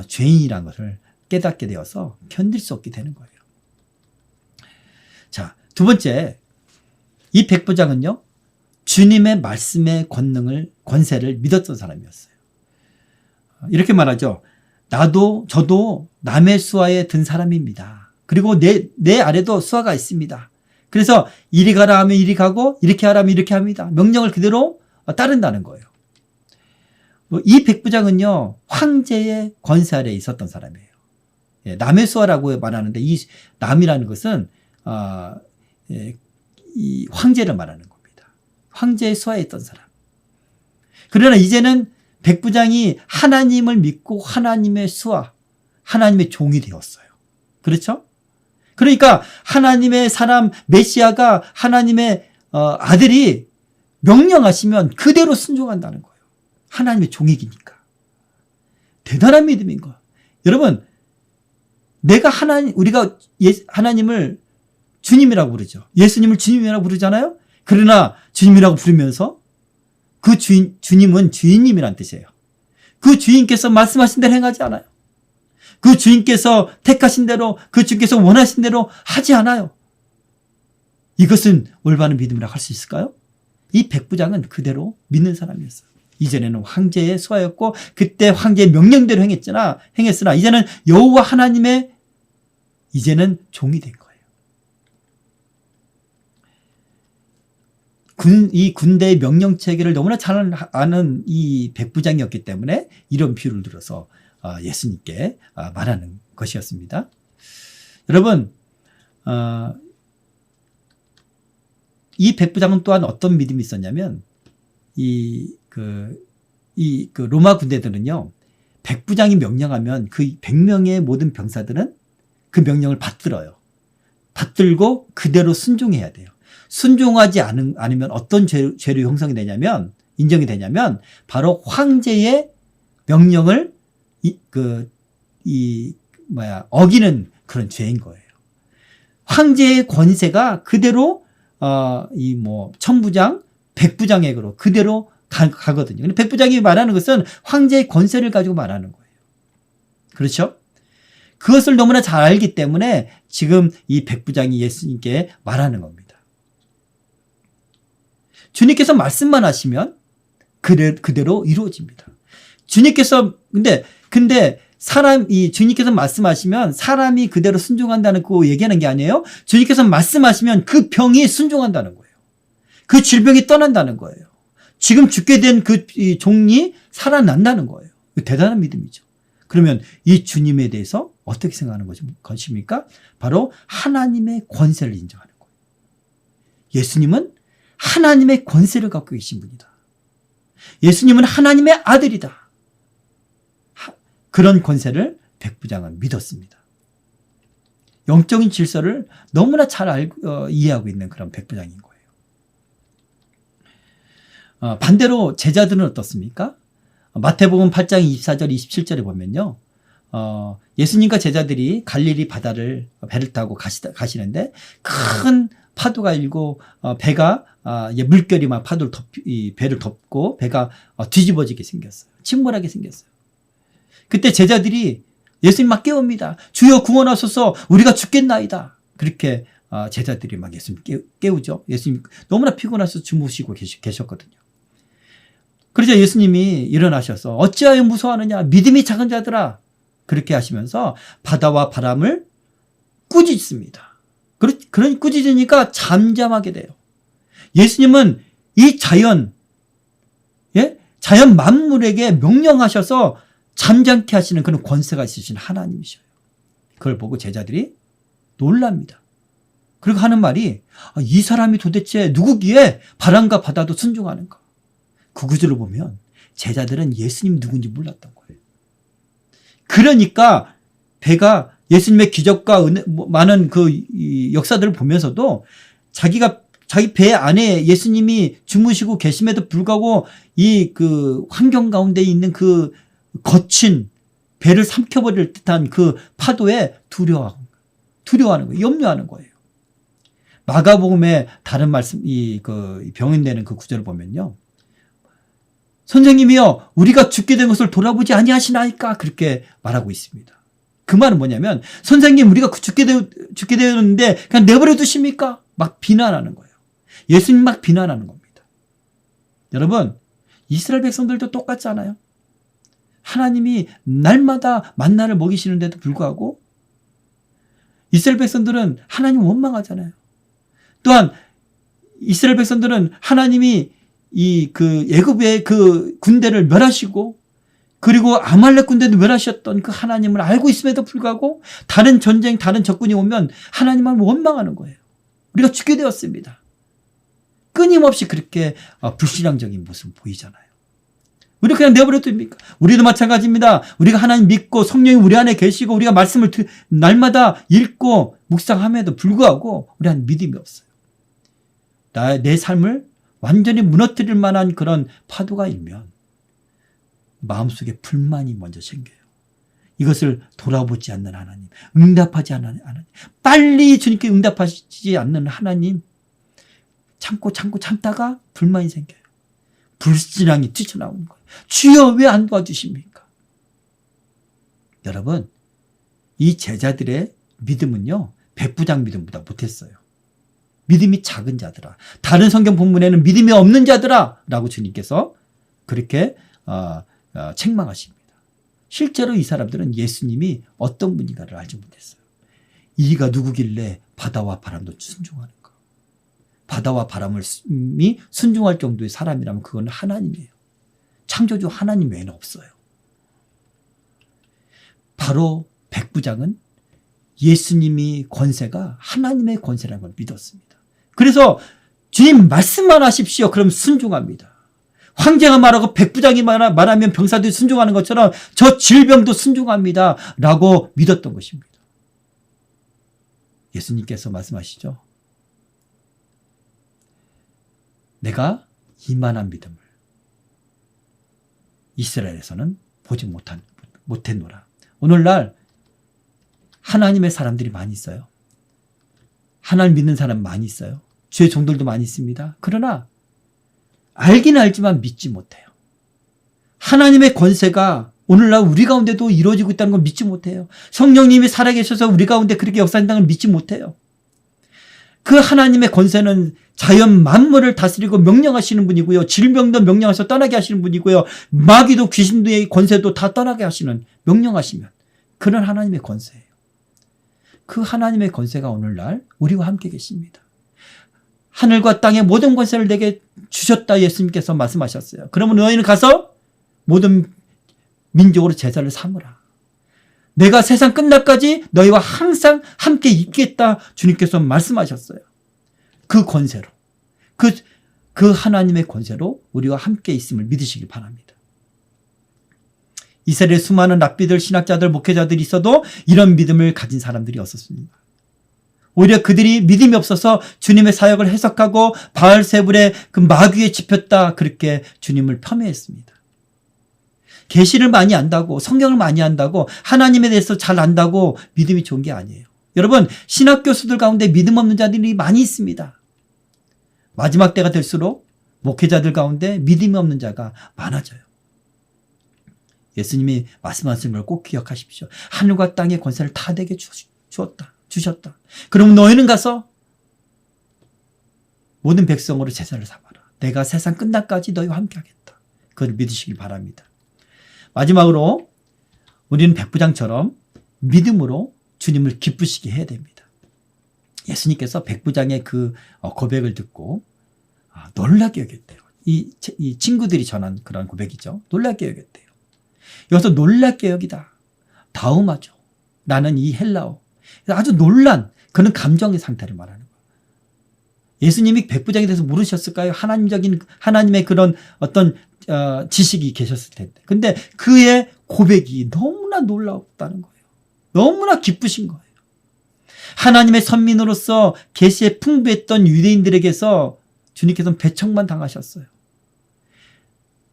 A: 죄인이라는 것을 깨닫게 되어서 견딜 수 없게 되는 거예요. 자, 두 번째, 이 백부장은요, 주님의 말씀의 권세를 믿었던 사람이었어요. 이렇게 말하죠. 저도 남의 수하에 든 사람입니다. 그리고 내 아래도 수하가 있습니다. 그래서 이리 가라 하면 이리 가고 이렇게 하라 하면 이렇게 합니다. 명령을 그대로 따른다는 거예요. 이 백부장은요, 황제의 권세 아래에 있었던 사람이에요. 남의 수하라고 말하는데 이 남이라는 것은 이 황제를 말하는 겁니다. 황제의 수하에 있던 사람. 그러나 이제는 백부장이 하나님을 믿고 하나님의 수하, 하나님의 종이 되었어요. 그렇죠? 그러니까 하나님의 사람 메시아가 하나님의 아들이 명령하시면 그대로 순종한다는 거예요. 하나님의 종이기니까. 대단한 믿음인 거예요. 여러분, 우리가 하나님을 주님이라고 부르죠. 예수님을 주님이라고 부르잖아요. 그러나 주님이라고 부르면서 그 주님은 주인님이란 뜻이에요. 그 주인께서 말씀하신 대로 행하지 않아요. 그 주인께서 택하신 대로, 그 주께서 원하신 대로 하지 않아요. 이것은 올바른 믿음이라고 할 수 있을까요? 이 백부장은 그대로 믿는 사람이었어요. 이전에는 황제의 수하였고 그때 황제의 명령대로 행했으나 이제는 여호와 하나님의 이제는 종이 된 거예요. 이 군대의 명령체계를 너무나 잘 아는 이 백부장이었기 때문에 이런 비유를 들어서 예수님께 말하는 것이었습니다. 여러분, 이 백부장은 또한 어떤 믿음이 있었냐면 이 로마 군대들은요, 백부장이 명령하면 그 100명의 모든 병사들은 그 명령을 받들고 그대로 순종해야 돼요. 순종하지 않으면 어떤 죄로 인정이 되냐면 바로 황제의 명령을 어기는 그런 죄인 거예요. 황제의 권세가 그대로 천부장, 백부장에게로 그대로 가거든요. 근데 백부장이 말하는 것은 황제의 권세를 가지고 말하는 거예요. 그렇죠? 그것을 너무나 잘 알기 때문에 지금 이 백부장이 예수님께 말하는 겁니다. 주님께서 말씀만 하시면 그대로 이루어집니다. 주님께서 근데 주님께서 말씀하시면 사람이 그대로 순종한다는 그 얘기하는 게 아니에요. 주님께서 말씀하시면 그 병이 순종한다는 거예요. 그 질병이 떠난다는 거예요. 지금 죽게 된 그 종이 살아난다는 거예요. 대단한 믿음이죠. 그러면 이 주님에 대해서 어떻게 생각하는 것입니까? 바로 하나님의 권세를 인정하는 거예요. 예수님은 하나님의 권세를 갖고 계신 분이다. 예수님은 하나님의 아들이다. 그런 권세를 백부장은 믿었습니다. 영적인 질서를 너무나 잘 이해하고 있는 그런 백부장인 거예요. 반대로 제자들은 어떻습니까? 마태복음 8장 24절 27절에 보면요. 예수님과 제자들이 갈릴리 바다를 배를 타고 가시는데 큰 파도가 일고 배가 물결이 막 배를 덮고 배가 뒤집어지게 생겼어요. 침몰하게 생겼어요. 그때 제자들이 예수님 막 깨웁니다. 주여 구원하소서 우리가 죽겠나이다. 그렇게 제자들이 막 예수님 깨우죠. 예수님 너무나 피곤해서 주무시고 계셨거든요. 그러자 예수님이 일어나셔서 어찌하여 무서워하느냐 믿음이 작은 자들아 그렇게 하시면서 바다와 바람을 꾸짖습니다. 그런 꾸짖으니까 잠잠하게 돼요. 예수님은 이 자연 만물에게 명령하셔서 잠잠케 하시는 그런 권세가 있으신 하나님이셔요. 그걸 보고 제자들이 놀랍니다. 그리고 하는 말이 이 사람이 도대체 누구기에 바람과 바다도 순종하는가. 그 구절을 보면 제자들은 예수님 누군지 몰랐던 거예요. 그러니까 배가 예수님의 기적과 많은 역사들을 보면서도 자기 배 안에 예수님이 주무시고 계심에도 불구하고 이 환경 가운데 있는 그 거친 배를 삼켜버릴 듯한 그 파도에 두려워하는 거예요. 염려하는 거예요. 마가복음의 다른 말씀, 병인되는 그 구절을 보면요. 선생님이여, 우리가 죽게 된 것을 돌아보지 아니하시나이까? 그렇게 말하고 있습니다. 그 말은 뭐냐면, 선생님, 우리가 죽게 되었는데 그냥 내버려 두십니까? 막 비난하는 거예요. 예수님 막 비난하는 겁니다. 여러분, 이스라엘 백성들도 똑같지 않아요? 하나님이 날마다 만나를 먹이시는데도 불구하고 이스라엘 백성들은 하나님 원망하잖아요. 또한 이스라엘 백성들은 하나님이 애굽의 그 군대를 멸하시고 그리고 아말렉 군대도 멸하셨던 그 하나님을 알고 있음에도 불구하고 다른 전쟁, 다른 적군이 오면 하나님을 원망하는 거예요. 우리가 죽게 되었습니다. 끊임없이 그렇게 불신앙적인 모습을 보이잖아요. 우리 그냥 내버려 둡니까? 우리도 마찬가지입니다. 우리가 하나님 믿고 성령이 우리 안에 계시고 우리가 말씀을 날마다 읽고 묵상함에도 불구하고 우리 안에 믿음이 없어요. 내 삶을 완전히 무너뜨릴 만한 그런 파도가 일면 마음속에 불만이 먼저 생겨요. 이것을 돌아보지 않는 하나님, 응답하지 않는 하나님, 빨리 주님께 응답하시지 않는 하나님, 참다가 불만이 생겨요. 불신앙이 뛰쳐나오는 거예요. 주여 왜 안 도와주십니까? 여러분, 이 제자들의 믿음은요, 백부장 믿음보다 못했어요. 믿음이 작은 자들아, 다른 성경 본문에는 믿음이 없는 자들아 라고 주님께서 그렇게 책망하십니다. 실제로 이 사람들은 예수님이 어떤 분인가를 알지 못했어요. 이가 누구길래 바다와 바람도 순종하는가. 바다와 바람이 순종할 정도의 사람이라면 그건 하나님이에요. 창조주 하나님 외에는 없어요. 바로 백부장은 예수님이 권세가 하나님의 권세라는 걸 믿었습니다. 그래서 주님 말씀만 하십시오. 그럼 순종합니다. 황제가 말하고 백부장이 말하면 병사들이 순종하는 것처럼 저 질병도 순종합니다. 라고 믿었던 것입니다. 예수님께서 말씀하시죠. 내가 이만한 믿음을 이스라엘에서는 보지 못했노라. 오늘날 하나님의 사람들이 많이 있어요. 하나님 믿는 사람 많이 있어요. 주의 종들도 많이 있습니다. 그러나 알긴 알지만 믿지 못해요. 하나님의 권세가 오늘날 우리 가운데도 이루어지고 있다는 걸 믿지 못해요. 성령님이 살아계셔서 우리 가운데 그렇게 역사한다는 걸 믿지 못해요. 그 하나님의 권세는 자연 만물을 다스리고 명령하시는 분이고요. 질병도 명령하셔서 떠나게 하시는 분이고요. 마귀도 귀신의 권세도 다 떠나게 하시는, 명령하시면 그런 하나님의 권세예요. 그 하나님의 권세가 오늘날 우리와 함께 계십니다. 하늘과 땅의 모든 권세를 내게 주셨다 예수님께서 말씀하셨어요. 그러면 너희는 가서 모든 민족으로 제자를 삼으라. 내가 세상 끝날까지 너희와 항상 함께 있겠다 주님께서 말씀하셨어요. 그 권세로, 그 하나님의 권세로 우리와 함께 있음을 믿으시길 바랍니다. 이스라엘의 수많은 랍비들, 신학자들, 목회자들이 있어도 이런 믿음을 가진 사람들이 없었습니다. 오히려 그들이 믿음이 없어서 주님의 사역을 해석하고 바알세불의 그 마귀에 짚혔다, 그렇게 주님을 폄훼했습니다. 계시를 많이 안다고, 성경을 많이 안다고, 하나님에 대해서 잘 안다고 믿음이 좋은 게 아니에요. 여러분, 신학 교수들 가운데 믿음 없는 자들이 많이 있습니다. 마지막 때가 될수록 목회자들 가운데 믿음이 없는 자가 많아져요. 예수님이 말씀하신 걸 꼭 기억하십시오. 하늘과 땅의 권세를 다 내게 주셨다. 그럼 너희는 가서 모든 백성으로 제자를 삼아라. 내가 세상 끝날까지 너희와 함께 하겠다. 그걸 믿으시길 바랍니다. 마지막으로 우리는 백부장처럼 믿음으로 주님을 기쁘시게 해야 됩니다. 예수님께서 백부장의 그 고백을 듣고 놀라게 여겼대요. 이 친구들이 전한 그런 고백이죠. 놀라게 여겼대요. 여기서 놀랍게 여기다, 다음하죠. 나는 이 헬라어, 아주 놀란 그런 감정의 상태를 말하는 거예요. 예수님이 백부장에 대해서 물으셨을까요? 하나님의 그런 어떤 지식이 계셨을 텐데. 근데 그의 고백이 너무나 놀라웠다는 거예요. 너무나 기쁘신 거예요. 하나님의 선민으로서 계시에 풍부했던 유대인들에게서 주님께서는 배척만 당하셨어요.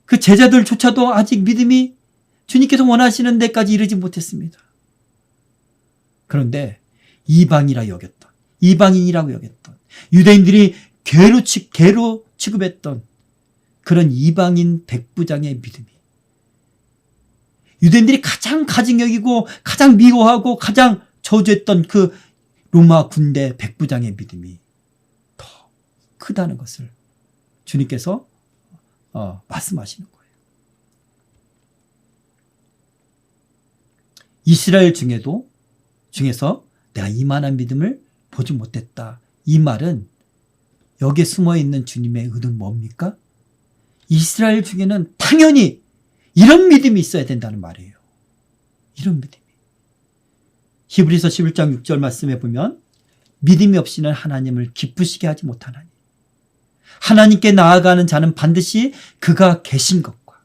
A: 그 제자들조차도 아직 믿음이 주님께서 원하시는 데까지 이르지 못했습니다. 그런데 이방이라고 여겼던, 유대인들이 괴로 취급했던 그런 이방인 백부장의 믿음이, 유대인들이 가장 가증 여기고 가장 미워하고 가장 저주했던 그 로마 군대 백부장의 믿음이 더 크다는 것을 주님께서 말씀하시는 거예요. 이스라엘 중에서 내가 이만한 믿음을 보지 못했다. 이 말은 여기에 숨어있는 주님의 의도는 뭡니까? 이스라엘 중에는 당연히 이런 믿음이 있어야 된다는 말이에요. 이런 믿음이. 히브리서 11장 6절 말씀에 보면 믿음이 없이는 하나님을 기쁘시게 하지 못하나니 하나님께 나아가는 자는 반드시 그가 계신 것과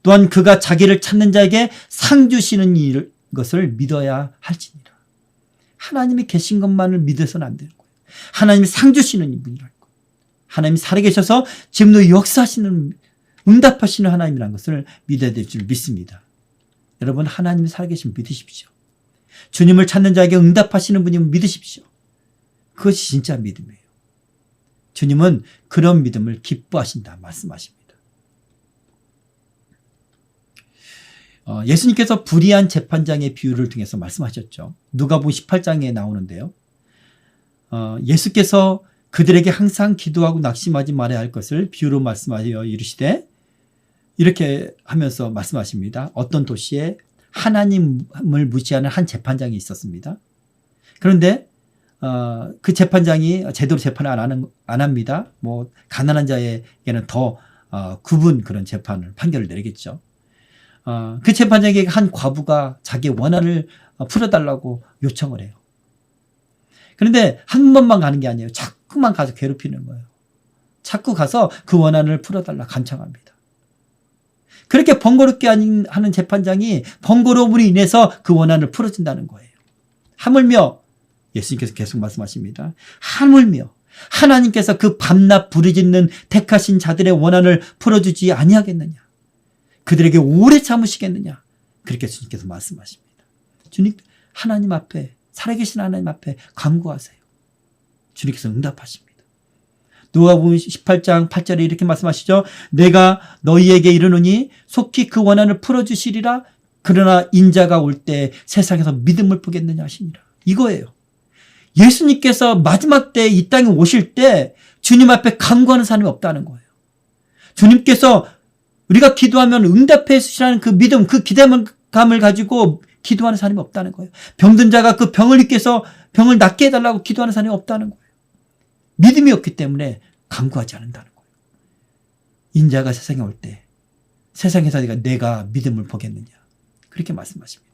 A: 또한 그가 자기를 찾는 자에게 상 주시는 것을 믿어야 할지니라. 하나님이 계신 것만을 믿어서는 안 되는 거예요. 하나님이 상 주시는 분이라는 거예요. 하나님이 살아계셔서 지금도 역사하시는, 응답하시는 하나님이라는 것을 믿어야 될 줄 믿습니다. 여러분, 하나님이 살아계시면 믿으십시오. 주님을 찾는 자에게 응답하시는 분임을 믿으십시오. 그것이 진짜 믿음이에요. 주님은 그런 믿음을 기뻐하신다 말씀하십니다. 예수님께서 불의한 재판장의 비유를 통해서 말씀하셨죠. 누가복음 18장에 나오는데요. 예수께서 그들에게 항상 기도하고 낙심하지 말아야 할 것을 비유로 말씀하여 이르시되, 이렇게 하면서 말씀하십니다. 어떤 도시에 하나님을 무시하는 한 재판장이 있었습니다. 그런데 그 재판장이 제대로 재판을 안 합니다. 뭐 가난한 자에게는 더 굽은 그런 판결을 내리겠죠. 그 재판장에게 한 과부가 자기 원한을 풀어달라고 요청을 해요. 그런데 한 번만 가는 게 아니에요. 자꾸만 가서 괴롭히는 거예요. 자꾸 가서 그 원한을 풀어달라 간청합니다. 그렇게 번거롭게 하는 재판장이 번거로움으로 인해서 그 원한을 풀어준다는 거예요. 하물며 예수님께서 계속 말씀하십니다. 하물며 하나님께서 그 밤낮 부르짖는 택하신 자들의 원한을 풀어주지 아니하겠느냐. 그들에게 오래 참으시겠느냐? 그렇게 주님께서 말씀하십니다. 주님, 하나님 앞에, 살아계신 하나님 앞에 간구하세요. 주님께서 응답하십니다. 누가복음 18장 8절에 이렇게 말씀하시죠. 내가 너희에게 이르노니 속히 그 원한을 풀어주시리라. 그러나 인자가 올 때 세상에서 믿음을 보겠느냐 하시니라. 이거예요. 예수님께서 마지막 때 이 땅에 오실 때 주님 앞에 간구하는 사람이 없다는 거예요. 주님께서 우리가 기도하면 응답해 주시라는 그 믿음, 그 기대감을 가지고 기도하는 사람이 없다는 거예요. 병든 자가 그 병을 입게서 병을 낫게 해달라고 기도하는 사람이 없다는 거예요. 믿음이 없기 때문에 간구하지 않는다는 거예요. 인자가 세상에 올 때 세상에서 내가 믿음을 보겠느냐, 그렇게 말씀하십니다.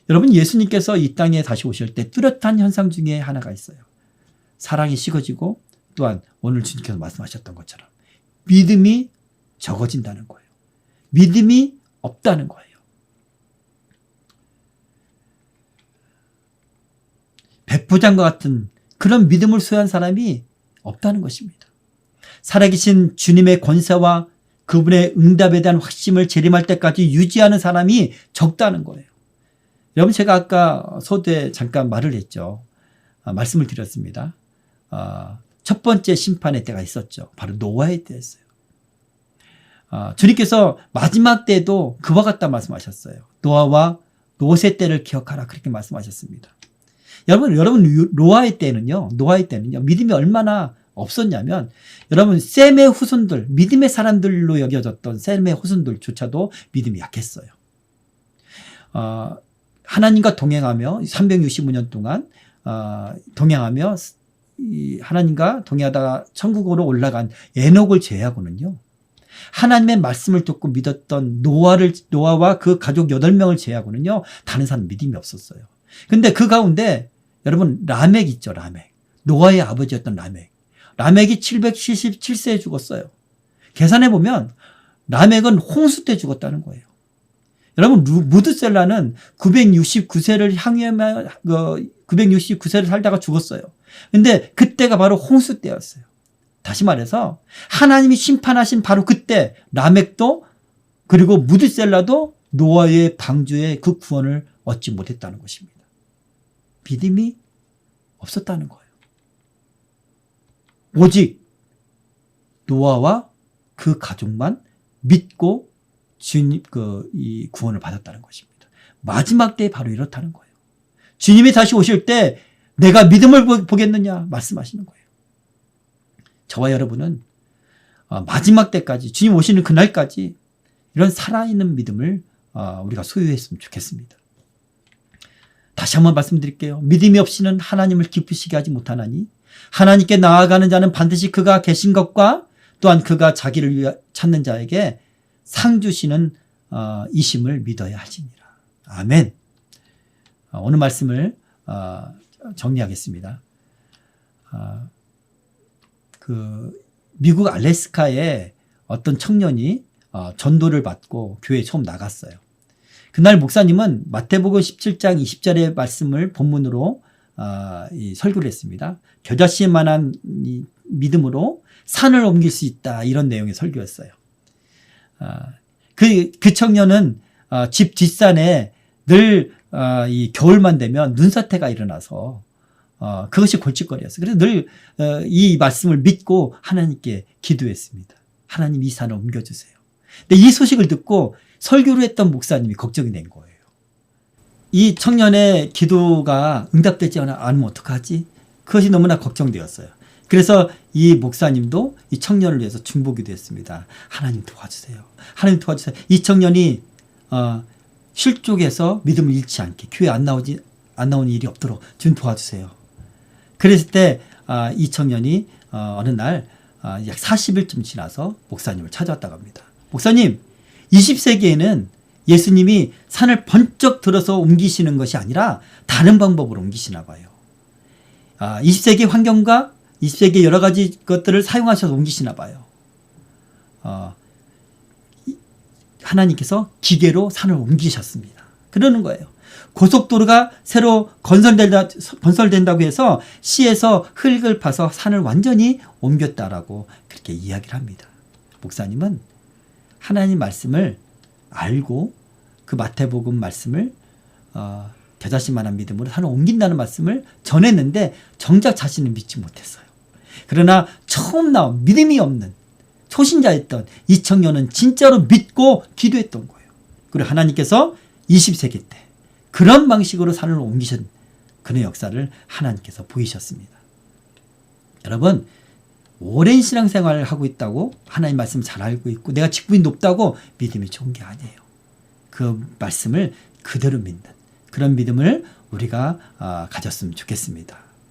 A: 여러분, 예수님께서 이 땅에 다시 오실 때 뚜렷한 현상 중에 하나가 있어요. 사랑이 식어지고 또한 오늘 주님께서 말씀하셨던 것처럼 믿음이 적어진다는 거예요. 믿음이 없다는 거예요. 백부장과 같은 그런 믿음을 소유한 사람이 없다는 것입니다. 살아계신 주님의 권세와 그분의 응답에 대한 확신을 재림할 때까지 유지하는 사람이 적다는 거예요. 여러분, 제가 아까 서두에 잠깐 말을 했죠. 말씀을 드렸습니다. 첫 번째 심판의 때가 있었죠. 바로 노아의 때였어요. 주님께서 마지막 때도 그와 같다 말씀하셨어요. 노아와 롯의 때를 기억하라, 그렇게 말씀하셨습니다. 여러분 노아의 때는요 믿음이 얼마나 없었냐면, 여러분 셈의 후손들, 믿음의 사람들로 여겨졌던 셈의 후손들조차도 믿음이 약했어요. 하나님과 동행하며 365년 동안 동행하며 하나님과 동행하다가 천국으로 올라간 에녹을 제외하고는요, 하나님의 말씀을 듣고 믿었던 노아와 그 가족 8명을 제외하고는요, 다른 사람 믿음이 없었어요. 근데 그 가운데 여러분 라멕 있죠. 라멕, 노아의 아버지였던 라멕이 777세에 죽었어요. 계산해 보면 라멕은 홍수 때 죽었다는 거예요. 여러분, 무드셀라는 969세를 향하며 969세를 살다가 죽었어요. 근데 그때가 바로 홍수 때였어요. 다시 말해서 하나님이 심판하신 바로 그때 라멕도 그리고 무드셀라도 노아의 방주의 그 구원을 얻지 못했다는 것입니다. 믿음이 없었다는 거예요. 오직 노아와 그 가족만 믿고 주님 이 구원을 받았다는 것입니다. 마지막 때에 바로 이렇다는 거예요. 주님이 다시 오실 때 내가 믿음을 보겠느냐 말씀하시는 거예요. 저와 여러분은 마지막 때까지, 주님 오시는 그날까지 이런 살아있는 믿음을 우리가 소유했으면 좋겠습니다. 다시 한번 말씀드릴게요. 믿음이 없이는 하나님을 기쁘시게 하지 못하나니 하나님께 나아가는 자는 반드시 그가 계신 것과 또한 그가 자기를 위해 찾는 자에게 상 주시는 이심을 믿어야 하시니라. 아멘. 오늘 말씀을 정리하겠습니다. 미국 알래스카에 어떤 청년이 전도를 받고 교회에 처음 나갔어요. 그날 목사님은 마태복음 17장 20절의 말씀을 본문으로 설교를 했습니다. 겨자씨에 만한 믿음으로 산을 옮길 수 있다, 이런 내용의 설교였어요. 그 청년은 집 뒷산에 늘 이 겨울만 되면 눈사태가 일어나서 그것이 골칫거리였어요. 그래서 늘 이 말씀을 믿고 하나님께 기도했습니다. 하나님, 이 산을 옮겨주세요. 근데 이 소식을 듣고 설교를 했던 목사님이 걱정이 된 거예요. 이 청년의 기도가 응답되지 않으면 어떡하지? 그것이 너무나 걱정되었어요. 그래서 이 목사님도 이 청년을 위해서 중보기도 했습니다. 하나님 도와주세요. 하나님 도와주세요. 이 청년이 실족해서 믿음을 잃지 않게, 교회 안 나오는 일이 없도록 좀 도와주세요. 그랬을 때 이 청년이 어느 날 약 40일쯤 지나서 목사님을 찾아왔다고 합니다. 목사님, 20세기에는 예수님이 산을 번쩍 들어서 옮기시는 것이 아니라 다른 방법으로 옮기시나 봐요. 20세기 환경과 20세기 여러 가지 것들을 사용하셔서 옮기시나 봐요. 하나님께서 기계로 산을 옮기셨습니다. 그러는 거예요. 고속도로가 새로 건설된다고 해서 시에서 흙을 파서 산을 완전히 옮겼다라고 그렇게 이야기를 합니다. 목사님은 하나님 말씀을 알고 그 마태복음 말씀을 겨자씨만한 믿음으로 산을 옮긴다는 말씀을 전했는데 정작 자신은 믿지 못했어요. 그러나 처음 나온 믿음이 없는 초신자였던 이 청년은 진짜로 믿고 기도했던 거예요. 그리고 하나님께서 20세기 때 그런 방식으로 산을 옮기신 그런 역사를 하나님께서 보이셨습니다. 여러분, 오랜 신앙생활을 하고 있다고 하나님 말씀 잘 알고 있고 내가 직분이 높다고 믿음이 좋은 게 아니에요. 그 말씀을 그대로 믿는 그런 믿음을 우리가 가졌으면 좋겠습니다.